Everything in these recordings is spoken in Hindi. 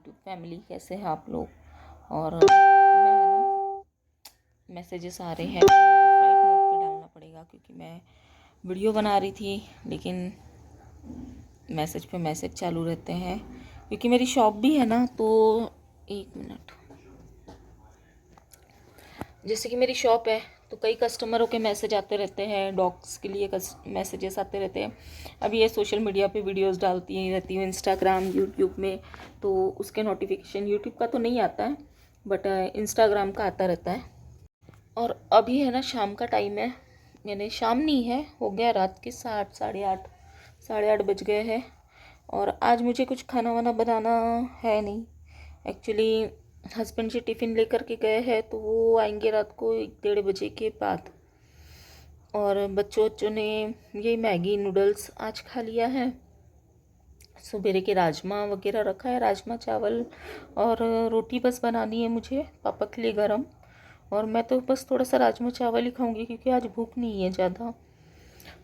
यूट्यूब फैमिली, कैसे हैं आप लोग। और मैं ना मैसेजेस आ रहे हैं, फ्लाइट मोड पे डालना पड़ेगा क्योंकि मैं वीडियो बना रही थी, लेकिन मैसेज पे मैसेज चालू रहते हैं क्योंकि मेरी शॉप भी है ना। तो एक मिनट, जैसे कि मेरी शॉप है तो कई कस्टमरों के मैसेज आते रहते हैं, डॉग्स के लिए मैसेजेस आते रहते हैं। अब ये सोशल मीडिया पे वीडियोस डालती ही रहती हूँ, इंस्टाग्राम यूट्यूब में, तो उसके नोटिफिकेशन यूट्यूब का तो नहीं आता है बट इंस्टाग्राम का आता रहता है। और अभी है ना शाम का टाइम है, यानी शाम नहीं है, हो गया रात के 7 साढ़े आठ बज गए हैं। और आज मुझे कुछ खाना वाना बनाना है नहीं। एक्चुअली हस्बैंड जी टिफ़िन लेकर के गए हैं, तो वो आएंगे रात को 1-1:30 बजे के बाद। और बच्चों ने ये मैगी नूडल्स आज खा लिया है। सुबह के राजमा वगैरह रखा है, राजमा चावल, और रोटी बस बनानी है मुझे पापा के लिए गरम। और मैं तो बस थोड़ा सा राजमा चावल ही खाऊंगी क्योंकि आज भूख नहीं है ज़्यादा।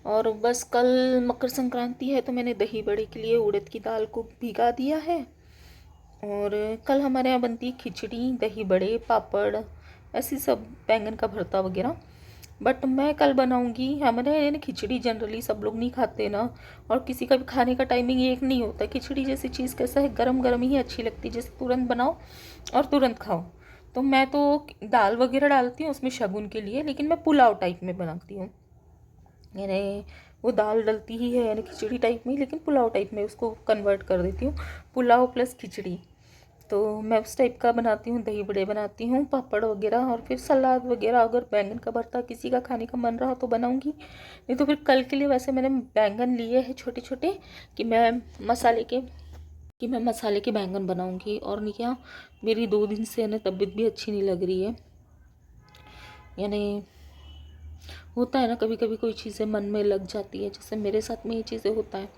और बस कल मकर संक्रांति है तो मैंने दही बड़े के लिए उड़द की दाल को भिगा दिया है। और कल हमारे यहाँ बनती है खिचड़ी, दही बड़े, पापड़, ऐसी सब, बैंगन का भरता वगैरह। बट मैं कल बनाऊंगी। हमारे यहाँ खिचड़ी जनरली सब लोग नहीं खाते ना, और किसी का भी खाने का टाइमिंग एक नहीं होता। खिचड़ी जैसी चीज़ कैसा है, गरम गरम ही अच्छी लगती है, जैसे तुरंत बनाओ और तुरंत खाओ। तो मैं तो दाल वगैरह डालती हूँ उसमें शगुन के लिए, लेकिन मैं पुलाव टाइप में बनाती हूँ। यानी वो दाल डलती ही है यानी खिचड़ी टाइप में, लेकिन पुलाव टाइप में उसको कन्वर्ट कर देती हूँ, पुलाव प्लस खिचड़ी। तो मैं उस टाइप का बनाती हूँ, दही बड़े बनाती हूँ, पापड़ वगैरह, और फिर सलाद वगैरह। अगर बैंगन का भरता किसी का खाने का मन रहा तो बनाऊँगी, नहीं तो फिर कल के लिए वैसे मैंने बैंगन लिए हैं छोटे छोटे कि मैं मसाले के बैंगन बनाऊँगी। और नहीं क्या, मेरी 2 दिन से यानी तबीयत भी अच्छी नहीं लग रही है। यानी होता है ना कभी कभी कोई चीज़ें मन में लग जाती है, जैसे मेरे साथ में ये चीज़ें होता है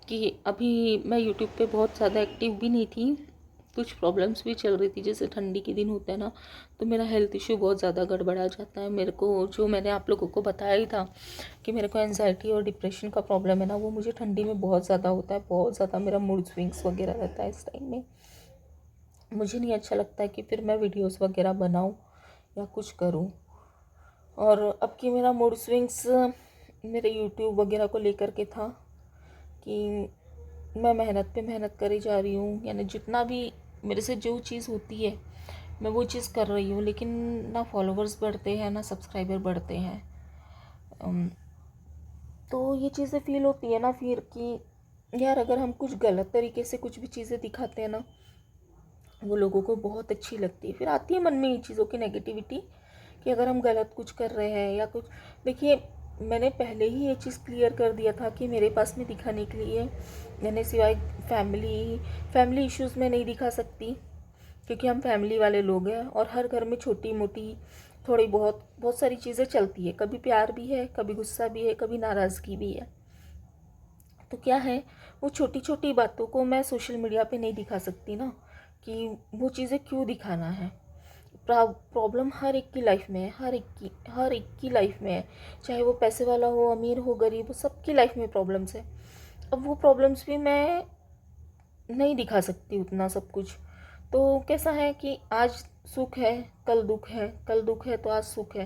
कि अभी मैं यूट्यूब पे बहुत ज़्यादा एक्टिव भी नहीं थी, कुछ प्रॉब्लम्स भी चल रही थी। जैसे ठंडी के दिन होते हैं ना, तो मेरा हेल्थ इशू बहुत ज़्यादा गड़बड़ा जाता है। मेरे को, जो मैंने आप लोगों को बताया ही था कि मेरे को एंजाइटी और डिप्रेशन का प्रॉब्लम है ना, वो मुझे ठंडी में बहुत ज़्यादा होता है। बहुत ज़्यादा मेरा मूड स्विंग्स वगैरह रहता है इस टाइम में। मुझे नहीं अच्छा लगता है कि फिर मैं वीडियोज़ वगैरह बनाऊँ या कुछ करूँ। और अब की मेरा मूड स्विंग्स मेरे यूट्यूब वगैरह को लेकर के था कि मैं मेहनत पे मेहनत करी जा रही हूँ, यानी जितना भी मेरे से जो चीज़ होती है मैं वो चीज़ कर रही हूँ, लेकिन ना फॉलोवर्स बढ़ते हैं ना सब्सक्राइबर बढ़ते हैं। तो ये चीज़ें फील होती है ना फिर कि यार अगर हम कुछ गलत तरीके से कुछ भी चीज़ें दिखाते हैं ना, वो लोगों को बहुत अच्छी लगती है। फिर आती है मन में ये चीज़ों की नेगेटिविटी कि अगर हम गलत कुछ कर रहे हैं या कुछ। देखिए, मैंने पहले ही ये चीज़ क्लियर कर दिया था कि मेरे पास में दिखाने के लिए, मैंने सिवाय फैमिली इश्यूज़ में नहीं दिखा सकती, क्योंकि हम फैमिली वाले लोग हैं और हर घर में छोटी मोटी थोड़ी बहुत सारी चीज़ें चलती है। कभी प्यार भी है, कभी गुस्सा भी है, कभी नाराज़गी भी है। तो क्या है, वो छोटी छोटी बातों को मैं सोशल मीडिया पे नहीं दिखा सकती ना, कि वो चीज़ें क्यों दिखाना है। प्रॉब्लम हर एक की लाइफ में है, हर एक की लाइफ में है, चाहे वो पैसे वाला हो, अमीर हो, गरीब हो, सबकी लाइफ में प्रॉब्लम्स है। अब वो प्रॉब्लम्स भी मैं नहीं दिखा सकती उतना सब कुछ। तो कैसा है कि आज सुख है, कल दुख है, कल दुख है तो आज सुख है,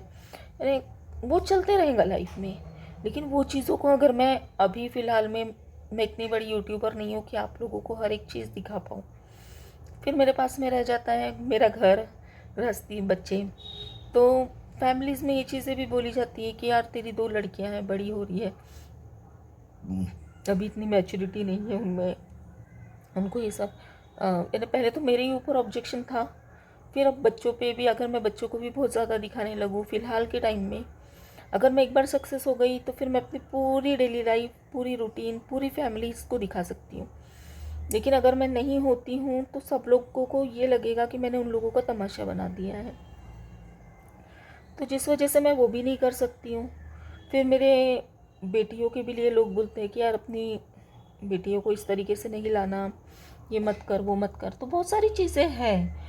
यानी वो चलते रहेगा लाइफ में। लेकिन वो चीज़ों को अगर मैं अभी फ़िलहाल में, मैं इतनी बड़ी यूट्यूबर नहीं हूँ कि आप लोगों को हर एक चीज़ दिखा पाऊँ। फिर मेरे पास में रह जाता है मेरा घर, गृहस्थी, बच्चे। तो फैमिलीज़ में ये चीज़ें भी बोली जाती है कि यार तेरी 2 लड़कियां हैं, बड़ी हो रही है, अभी इतनी मैच्योरिटी नहीं है उनमें, उनको ये सब यानी पहले तो मेरे ही ऊपर ऑब्जेक्शन था, फिर अब बच्चों पे भी, अगर मैं बच्चों को भी बहुत ज़्यादा दिखाने लगूँ फ़िलहाल के टाइम में, अगर मैं एक बार सक्सेस हो गई तो फिर मैं अपनी पूरी डेली लाइफ, पूरी रूटीन, पूरी फैमिली को दिखा सकती हूँ। लेकिन अगर मैं नहीं होती हूँ तो सब लोगों को ये लगेगा कि मैंने उन लोगों का तमाशा बना दिया है, तो जिस वजह से मैं वो भी नहीं कर सकती हूँ। फिर मेरे बेटियों के भी लिए लोग बोलते हैं कि यार अपनी बेटियों को इस तरीके से नहीं लाना, ये मत कर, वो मत कर। तो बहुत सारी चीज़ें हैं,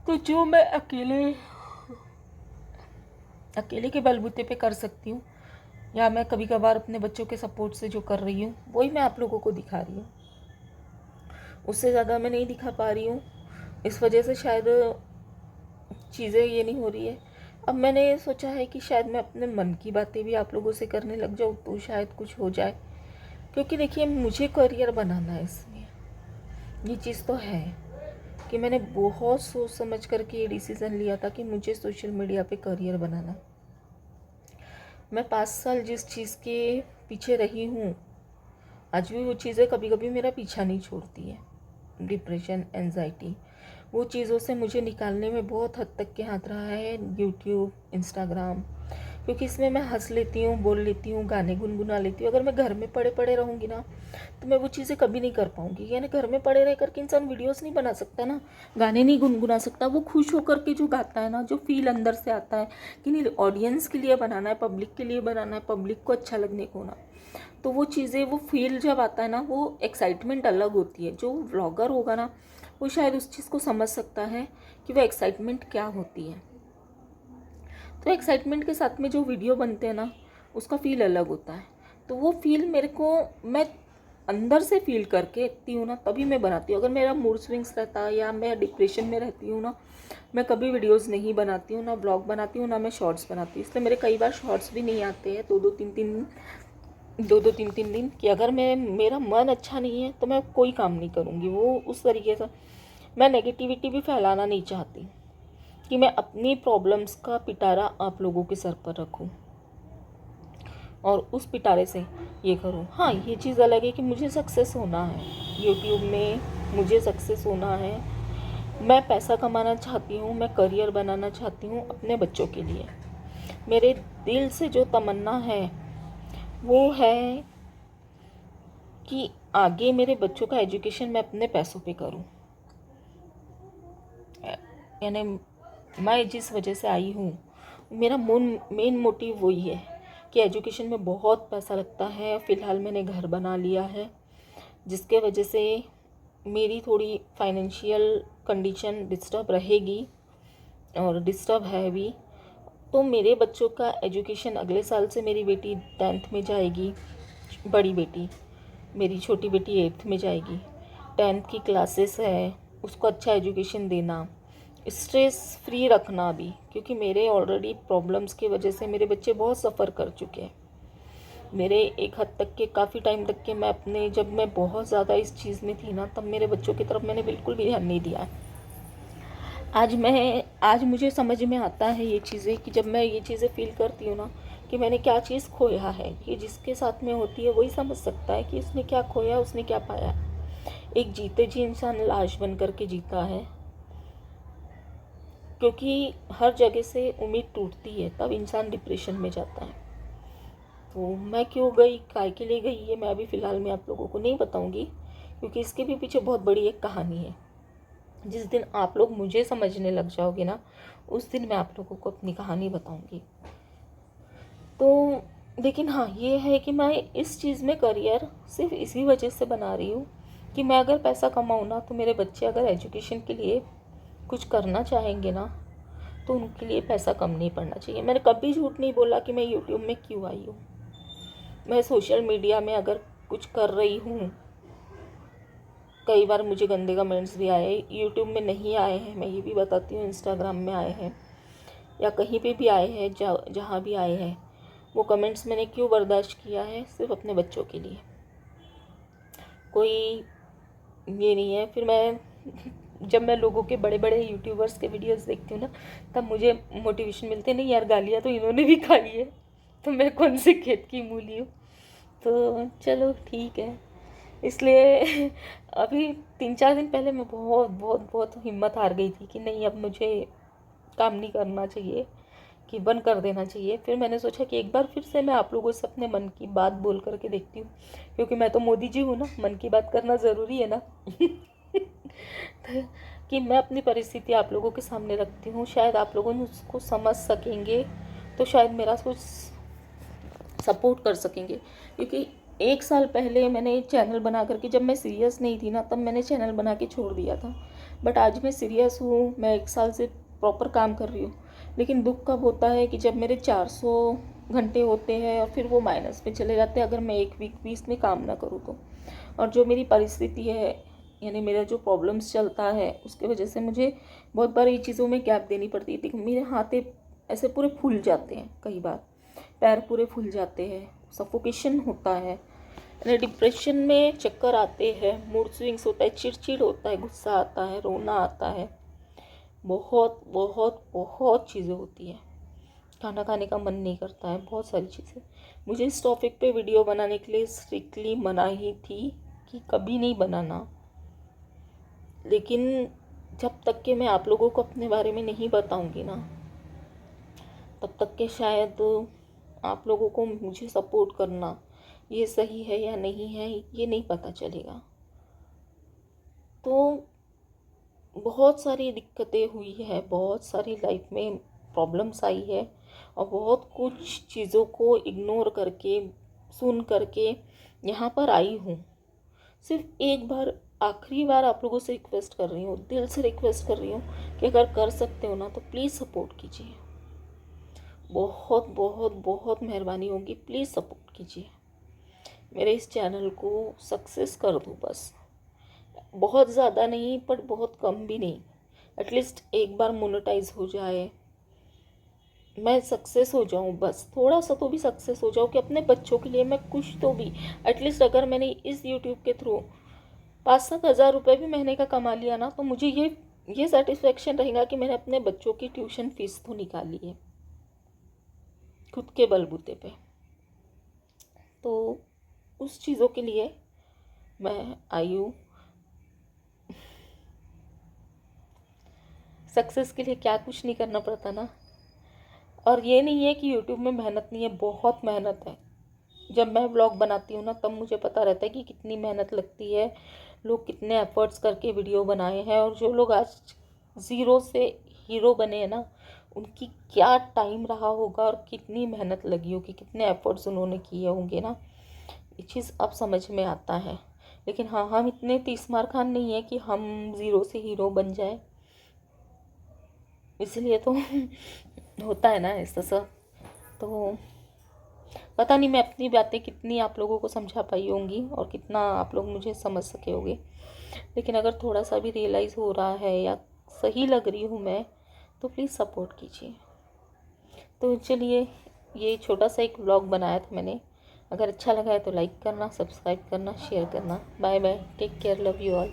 तो जो मैं अकेले के बलबूते पे कर सकती हूँ, या मैं कभी कभार अपने बच्चों के सपोर्ट से जो कर रही हूँ, वही मैं आप लोगों को दिखा रही हूँ। उससे ज़्यादा मैं नहीं दिखा पा रही हूँ, इस वजह से शायद चीज़ें ये नहीं हो रही है। अब मैंने सोचा है कि शायद मैं अपने मन की बातें भी आप लोगों से करने लग जाऊँ तो शायद कुछ हो जाए, क्योंकि देखिए मुझे करियर बनाना है इसमें, ये चीज़ तो है कि मैंने बहुत सोच समझ करके ये डिसीज़न लिया था कि मुझे सोशल मीडिया पे करियर बनाना है। मैं 5 साल जिस चीज़ के पीछे रही हूँ, आज भी वो चीज़ें कभी कभी मेरा पीछा नहीं छोड़ती है। डिप्रेशन, एंजाइटी, वो चीज़ों से मुझे निकालने में बहुत हद तक के हाथ रहा है यूट्यूब, इंस्टाग्राम, क्योंकि इसमें मैं हंस लेती हूँ, बोल लेती हूँ, गाने गुनगुना लेती हूँ। अगर मैं घर में पड़े पड़े रहूँगी ना तो मैं वो चीज़ें कभी नहीं कर पाऊँगी। यानी घर में पड़े रह करके इंसान वीडियोस नहीं बना सकता ना, गाने नहीं गुनगुना सकता। वो खुश होकर के जो गाता है ना, जो फील अंदर से आता है कि नहीं ऑडियंस के लिए बनाना है, पब्लिक के लिए बनाना है, पब्लिक को अच्छा लगने को ना, तो वो चीज़ें, वो फील जब आता है ना, वो एक्साइटमेंट अलग होती है। जो व्लॉगर होगा ना वो शायद उस चीज़ को समझ सकता है कि वो एक्साइटमेंट क्या होती है। तो एक्साइटमेंट के साथ में जो वीडियो बनते हैं ना उसका फील अलग होता है। तो वो फील मेरे को, मैं अंदर से फील करके इतनी हूँ ना तभी मैं बनाती हूँ। अगर मेरा मूड स्विंग्स रहता है या मैं डिप्रेशन में रहती हूँ ना, मैं कभी वीडियोस नहीं बनाती हूँ, ना ब्लॉग बनाती हूँ, ना मैं शॉर्ट्स बनाती हूँ। इसलिए मेरे कई बार शॉर्ट्स भी नहीं आते हैं 2-3 दिन कि अगर मैं, मेरा मन अच्छा नहीं है तो मैं कोई काम नहीं करूँगी। वो उस तरीके से मैं नेगेटिविटी भी फैलाना नहीं चाहती कि मैं अपनी प्रॉब्लम्स का पिटारा आप लोगों के सर पर रखूं और उस पिटारे से ये करूं। हाँ, ये चीज़ अलग है कि मुझे सक्सेस होना है यूट्यूब में, मुझे सक्सेस होना है, मैं पैसा कमाना चाहती हूँ, मैं करियर बनाना चाहती हूँ अपने बच्चों के लिए। मेरे दिल से जो तमन्ना है वो है कि आगे मेरे बच्चों का एजुकेशन मैं अपने पैसों पे करूं। यानी मैं जिस वजह से आई हूँ, मेरा मेन मोटिव वही है कि एजुकेशन में बहुत पैसा लगता है। फ़िलहाल मैंने घर बना लिया है जिसके वजह से मेरी थोड़ी फाइनेंशियल कंडीशन डिस्टर्ब रहेगी और डिस्टर्ब है भी। तो मेरे बच्चों का एजुकेशन, अगले साल से मेरी बेटी 10th में जाएगी, बड़ी बेटी, मेरी छोटी बेटी 8th में जाएगी। 10th की क्लासेस है, उसको अच्छा एजुकेशन देना, स्ट्रेस फ्री रखना भी, क्योंकि मेरे ऑलरेडी प्रॉब्लम्स की वजह से मेरे बच्चे बहुत सफ़र कर चुके हैं। मेरे एक हद तक के, काफ़ी टाइम तक के, मैं अपने, जब मैं बहुत ज़्यादा इस चीज़ में थी ना, तब मेरे बच्चों की तरफ मैंने बिल्कुल भी ध्यान नहीं दिया है। आज मुझे समझ में आता है ये चीज़ें कि जब मैं ये चीज़ें फील करती हूँ ना कि मैंने क्या चीज़ खोया है, ये जिसके साथ में होती है वही समझ सकता है कि उसने क्या खोया, उसने क्या पाया। एक जीते जी इंसान लाश बन करके जीता है, क्योंकि हर जगह से उम्मीद टूटती है, तब इंसान डिप्रेशन में जाता है। तो मैं क्यों गई, काय के लिए गई, ये मैं अभी फ़िलहाल में आप लोगों को नहीं बताऊंगी, क्योंकि इसके भी पीछे बहुत बड़ी एक कहानी है। जिस दिन आप लोग मुझे समझने लग जाओगे ना, उस दिन मैं आप लोगों को अपनी कहानी बताऊंगी। तो लेकिन हाँ, ये है कि मैं इस चीज़ में करियर सिर्फ इसी वजह से बना रही हूँ कि मैं अगर पैसा कमाऊँ ना, तो मेरे बच्चे अगर एजुकेशन के लिए कुछ करना चाहेंगे ना, तो उनके लिए पैसा कम नहीं पड़ना चाहिए। मैंने कभी झूठ नहीं बोला कि मैं यूट्यूब में क्यों आई हूँ। मैं सोशल मीडिया में अगर कुछ कर रही हूँ, कई बार मुझे गंदे कमेंट्स भी आए, यूट्यूब में नहीं आए हैं, मैं ये भी बताती हूँ, इंस्टाग्राम में आए हैं या कहीं पे भी आए हैं, जहाँ भी आए हैं, वो कमेंट्स मैंने क्यों बर्दाश्त किया है, सिर्फ अपने बच्चों के लिए। कोई ये नहीं है। फिर मैं जब मैं लोगों के, बड़े बड़े यूट्यूबर्स के वीडियोस देखती हूँ ना, तब मुझे मोटिवेशन मिलते, नहीं यार, गालियाँ तो इन्होंने भी खाई है, तो मैं कौन से खेत की मूली हूँ। तो चलो ठीक है। इसलिए अभी 3-4 दिन पहले मैं बहुत बहुत बहुत हिम्मत हार गई थी कि नहीं, अब मुझे काम नहीं करना चाहिए, कि बंद कर देना चाहिए। फिर मैंने सोचा कि एक बार फिर से मैं आप लोगों से अपने मन की बात बोल करके देखती हूँ, क्योंकि मैं तो मोदी जी हूँ ना, मन की बात करना ज़रूरी है ना। तो कि मैं अपनी परिस्थिति आप लोगों के सामने रखती हूँ, शायद आप लोगों उसको समझ सकेंगे, तो शायद मेरा कुछ सपोर्ट कर सकेंगे। क्योंकि 1 साल पहले मैंने चैनल बना करके, जब मैं सीरियस नहीं थी ना, तब मैंने चैनल बना के छोड़ दिया था। बट आज मैं सीरियस हूँ, मैं 1 साल से प्रॉपर काम कर रही हूँ। लेकिन दुख कब होता है कि जब मेरे 400 घंटे होते हैं और फिर वो माइनस में चले जाते हैं, अगर मैं एक वीक भी इसमें काम ना करूँ तो। और जो मेरी परिस्थिति है, यानी मेरा जो प्रॉब्लम्स चलता है उसके वजह से मुझे बहुत बार ये चीज़ों में गैप देनी पड़ती थी। मेरे हाथ ऐसे पूरे फूल जाते हैं, कई बार पैर पूरे फूल जाते हैं, सफोकेशन होता है, यानी डिप्रेशन में चक्कर आते हैं, मूड स्विंग्स होता है, चिड़चिड़ होता है, गुस्सा आता है, रोना आता है, बहुत बहुत बहुत चीज़ें होती हैं। खाना खाने का मन नहीं करता है, बहुत सारी चीज़ें। मुझे इस टॉपिक पे वीडियो बनाने के लिए स्ट्रिक्टली मना ही थी कि कभी नहीं बनाना, लेकिन जब तक कि मैं आप लोगों को अपने बारे में नहीं बताऊंगी ना, तब तक के शायद आप लोगों को मुझे सपोर्ट करना ये सही है या नहीं है ये नहीं पता चलेगा। तो बहुत सारी दिक्कतें हुई है, बहुत सारी लाइफ में प्रॉब्लम्स आई है, और बहुत कुछ चीज़ों को इग्नोर करके सुन करके यहाँ पर आई हूँ। सिर्फ एक बार, आखिरी बार आप लोगों से रिक्वेस्ट कर रही हूँ, दिल से रिक्वेस्ट कर रही हूँ कि अगर कर सकते हो ना तो प्लीज़ सपोर्ट कीजिए। बहुत बहुत बहुत मेहरबानी होगी, प्लीज़ सपोर्ट कीजिए। मेरे इस चैनल को सक्सेस कर दो बस। बहुत ज़्यादा नहीं पर बहुत कम भी नहीं, एटलीस्ट एक बार मोनेटाइज हो जाए, मैं सक्सेस हो जाऊं, बस थोड़ा सा तो भी सक्सेस हो जाऊं कि अपने बच्चों के लिए मैं कुछ तो भी, एटलीस्ट अगर मैंने इस यूट्यूब के थ्रू 5-7 हज़ार रुपये भी महीने का कमा लिया ना, तो मुझे ये सेटिस्फेक्शन रहेगा कि मैंने अपने बच्चों की ट्यूशन फीस तो निकाली है खुद के बलबूते पे। तो उस चीज़ों के लिए मैं आई हूँ। सक्सेस के लिए क्या कुछ नहीं करना पड़ता ना। और ये नहीं है कि यूट्यूब में मेहनत नहीं है, बहुत मेहनत है। जब मैं व्लॉग बनाती हूँ ना तब मुझे पता रहता है कि कितनी मेहनत लगती है, लोग कितने एफर्ट्स करके वीडियो बनाए हैं, और जो लोग आज ज़ीरो से हीरो बने हैं ना, उनकी क्या टाइम रहा होगा और कितनी मेहनत लगी होगी, कितने एफर्ट्स उन्होंने किए होंगे ना, ये चीज़ अब समझ में आता है। लेकिन हाँ, हम इतने तीसमार खान नहीं है कि हम ज़ीरो से हीरो बन जाए, इसलिए तो होता है ना ऐसा सब। तो पता नहीं मैं अपनी बातें कितनी आप लोगों को समझा पाई होंगी और कितना आप लोग मुझे समझ सके होंगे, लेकिन अगर थोड़ा सा भी रियलाइज़ हो रहा है या सही लग रही हूँ मैं, तो प्लीज़ सपोर्ट कीजिए। तो चलिए, ये छोटा सा एक व्लॉग बनाया था मैंने। अगर अच्छा लगा है तो लाइक करना, सब्सक्राइब करना, शेयर करना। Bye bye, take care, love you all.